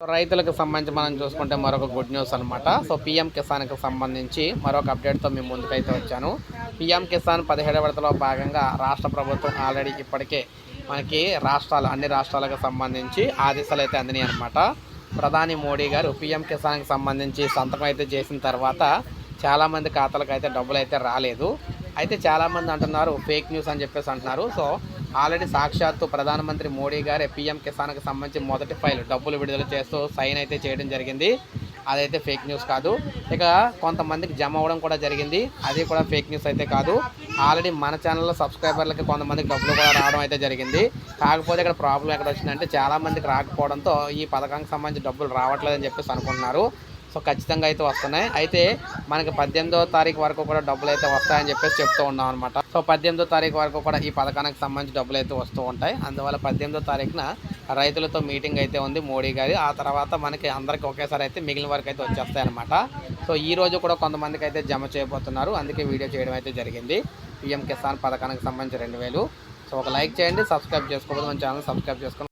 రైతులకు సంబంధించి మనం చూసుకుంటే మరొక గుడ్ న్యూస్ అనమాట. సో పీఎం కిసాన్కి సంబంధించి మరొక అప్డేట్తో మీ ముందుకైతే వచ్చాను. పీఎం కిసాన్ 17వ విడతలో భాగంగా రాష్ట్ర ప్రభుత్వం ఆల్రెడీ ఇప్పటికే మనకి అన్ని రాష్ట్రాలకు సంబంధించి ఆదేశాలు అయితే అందినాయి అనమాట. ప్రధాని మోడీ గారు పీఎం కిసాన్కి సంబంధించి సంతకం అయితే చేసిన తర్వాత చాలామంది ఖాతాలకు అయితే డబ్బులు అయితే రాలేదు. అయితే చాలామంది అంటున్నారు ఫేక్ న్యూస్ అని చెప్పేసి అంటున్నారు. సో ఆల్రెడీ సాక్షాత్తు ప్రధానమంత్రి మోడీ గారే పీఎం కిసాన్కి సంబంధించి మొదటి ఫైల్ డబ్బులు విడుదల చేస్తూ సైన్ అయితే చేయడం జరిగింది. అదైతే ఫేక్ న్యూస్ కాదు. ఇక కొంతమందికి జమ అవ్వడం కూడా జరిగింది. అది కూడా ఫేక్ న్యూస్ అయితే కాదు. ఆల్రెడీ మన ఛానల్లో సబ్స్క్రైబర్లకి కొంతమందికి డబ్బులు కూడా రావడం అయితే జరిగింది. కాకపోతే ఇక్కడ ప్రాబ్లం ఎక్కడ వచ్చిందంటే చాలామందికి రాకపోవడంతో ఈ పథకానికి సంబంధించి డబ్బులు రావట్లేదని చెప్పేసి అనుకుంటున్నారు. సో ఖచ్చితంగా అయితే వస్తున్నాయి. అయితే మనకి 18వ తారీఖు వరకు కూడా డబ్బులు అయితే వస్తాయని చెప్పేసి చెప్తూ ఉన్నాం అనమాట. సో 18వ తారీఖు వరకు కూడా ఈ పథకానికి సంబంధించి డబ్బులు అయితే వస్తూ ఉంటాయి. అందువల్ల 18వ తారీఖున రైతులతో మీటింగ్ అయితే ఉంది మోడీ గారి. ఆ తర్వాత మనకి అందరికీ ఒకేసారి అయితే మిగిలిన వరకు అయితే వచ్చేస్తాయి అనమాట. సో ఈ రోజు కూడా కొంతమందికి అయితే జమ చేయబోతున్నారు. అందుకే వీడియో చేయడం అయితే జరిగింది. పీఎం కిసాన్ పథకానికి సంబంధించి 2000. సో ఒక లైక్ చేయండి, సబ్స్క్రైబ్ చేసుకోవద్దు, మన ఛానల్ సబ్స్క్రైబ్ చేసుకుని